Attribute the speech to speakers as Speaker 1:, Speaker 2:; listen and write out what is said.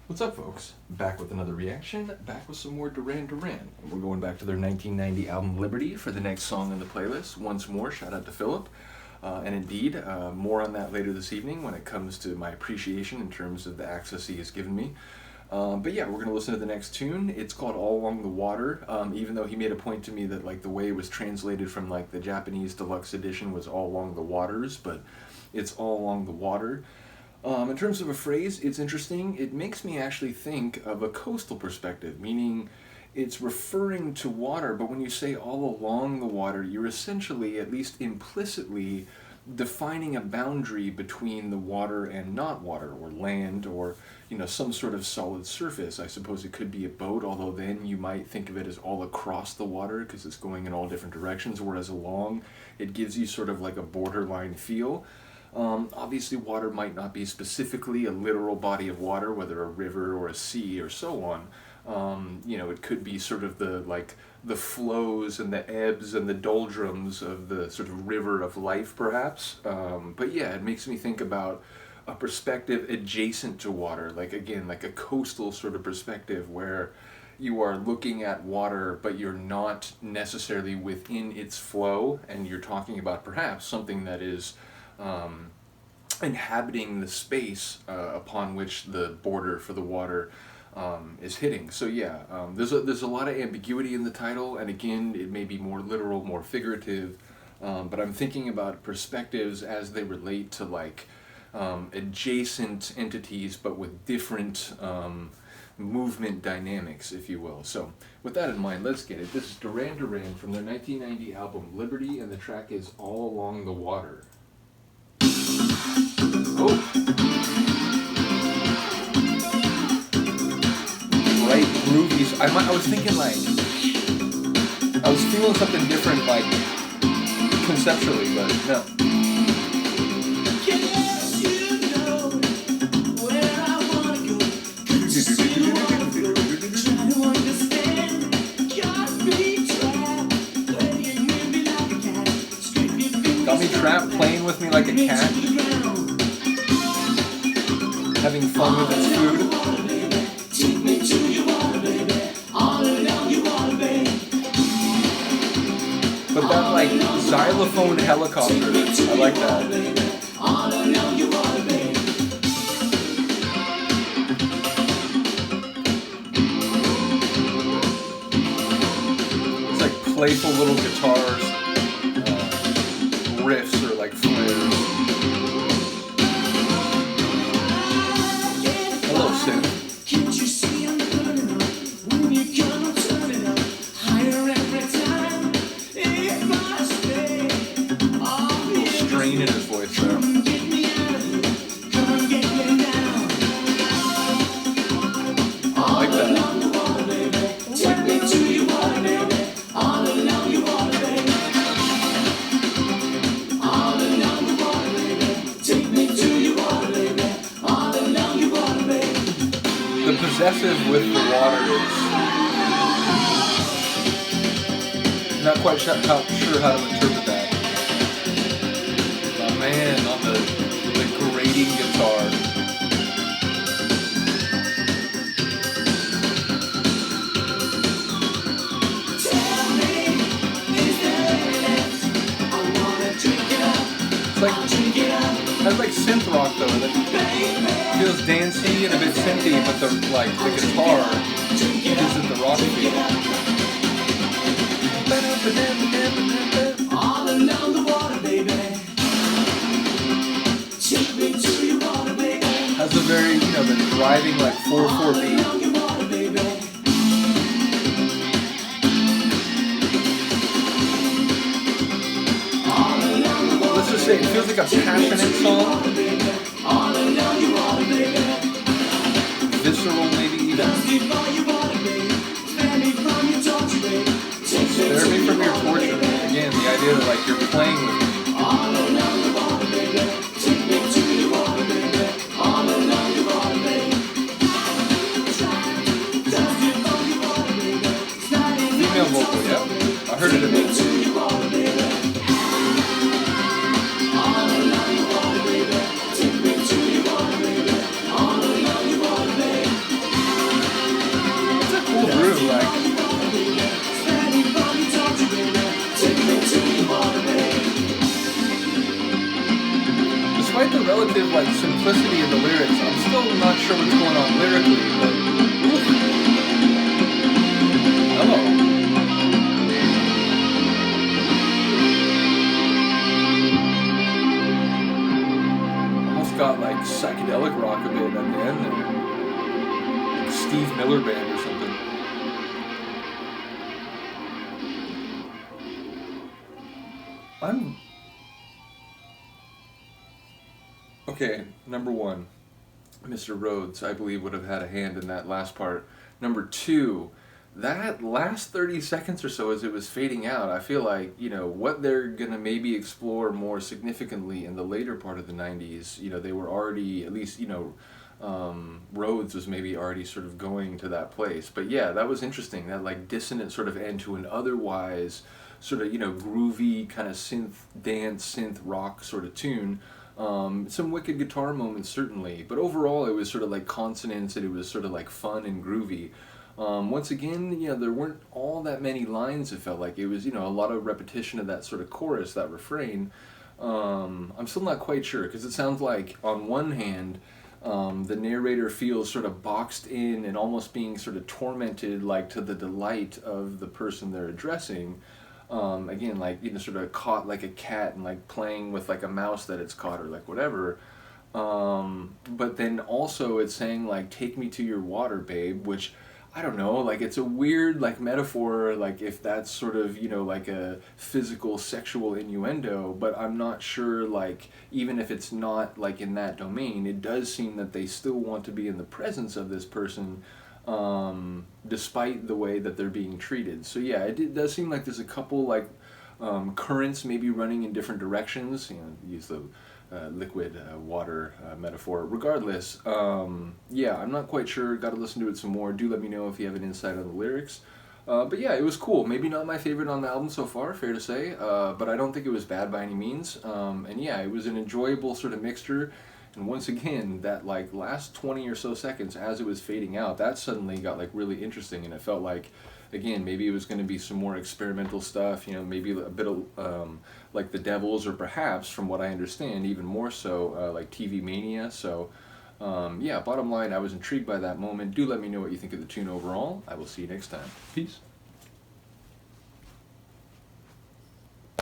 Speaker 1: What's up, folks? Back with another reaction, back with some more Duran Duran. And we're going back to their 1990 album Liberty for the next song in the playlist. Once more, shout out to Philip. And indeed, more on that later this evening when it comes to my appreciation in terms of the access he has given me. But yeah, we're going to listen to the next tune. It's called All Along the Water, even though he made a point to me that like the way it was translated from like the Japanese deluxe edition was All Along the Waters, but it's All Along the Water. In terms of a phrase, it's interesting. It makes me actually think of a coastal perspective, meaning it's referring to water, but when you say all along the water, you're essentially, at least implicitly, defining a boundary between the water and not water, or land, or some sort of solid surface. I suppose it could be a boat, although then you might think of it as all across the water because it's going in all different directions, whereas along, it gives you sort of like a borderline feel. Obviously, water might not be specifically a literal body of water, whether a river or a sea or so on. It could be sort of the flows and the ebbs and the doldrums of the sort of river of life, perhaps. But yeah, it makes me think about a perspective adjacent to water, like again, like a coastal sort of perspective where you are looking at water, but you're not necessarily within its flow, and you're talking about perhaps something that is inhabiting the space upon which the border for the water is hitting. So yeah, there's a lot of ambiguity in the title, and again, it may be more literal, more figurative, but I'm thinking about perspectives as they relate to like adjacent entities, but with different movement dynamics, if you will. So with that in mind, let's get it. This is Duran Duran from their 1990 album Liberty, and the track is All Along the Water. Oh. Right, groovies. I was thinking like, I was feeling something different like conceptually, but no. Got me trapped, playing with me like a cat, having fun with its food. But that like xylophone helicopter, I like that. It's like playful little guitars, riffs or like flares. Hello, synth. A little strain in his voice there. I like that. Possessive with the water is not quite sure how to interpret that. Oh man, on the grating guitar. It's like synth rock though. It feels dancey and a bit synthy, but the guitar gives it the rock feel. All along the water, baby. Take me to your water, baby. Has a very, the driving like 4/4 beat. Let's just say it feels like a passionate song. Visceral, maybe even. Spare me from your torture. Again, the idea that like you're playing with me. Female vocal, yeah. I heard it a bit. simplicity in the lyrics. I'm still not sure what's going on lyrically, but oof. Hello. Almost got like psychedelic rock a bit at the end there. Like Steve Miller Band or something. Okay, number one, Mr. Rhodes, I believe, would have had a hand in that last part. Number two, that last 30 seconds or so as it was fading out, I feel like, what they're going to maybe explore more significantly in the later part of the 90s, they were already, at least, Rhodes was maybe already sort of going to that place. But yeah, that was interesting, that like dissonant sort of end to an otherwise sort of, groovy kind of synth dance, synth rock sort of tune. Some wicked guitar moments certainly, but overall it was sort of like consonants and it was sort of like fun and groovy. Once again, there weren't all that many lines. It felt like it was, a lot of repetition of that sort of chorus, that refrain. I'm still not quite sure because it sounds like on one hand, the narrator feels sort of boxed in and almost being sort of tormented, like to the delight of the person they're addressing. Again, like, sort of caught like a cat and like playing with like a mouse that it's caught or like whatever. But then also it's saying like, take me to your water, babe, which I don't know, like it's a weird like metaphor, like if that's sort of, like a physical sexual innuendo, but I'm not sure, like even if it's not like in that domain, it does seem that they still want to be in the presence of this person, despite the way that they're being treated. So yeah, it does seem like there's a couple like currents maybe running in different directions, use the liquid water metaphor. Regardless, yeah, I'm not quite sure, got to listen to it some more. Do let me know if you have an insight on the lyrics. But yeah, it was cool. Maybe not my favorite on the album so far, fair to say, but I don't think it was bad by any means. And yeah, it was an enjoyable sort of mixture. And once again, that like last 20 or so seconds as it was fading out, that suddenly got like really interesting, and it felt like, again, maybe it was going to be some more experimental stuff, maybe a bit of like the Devils, or perhaps, from what I understand, even more so like TV Mania. So yeah, bottom line, I was intrigued by that moment. Do let me know what you think of the tune overall. I will see you next time. Peace.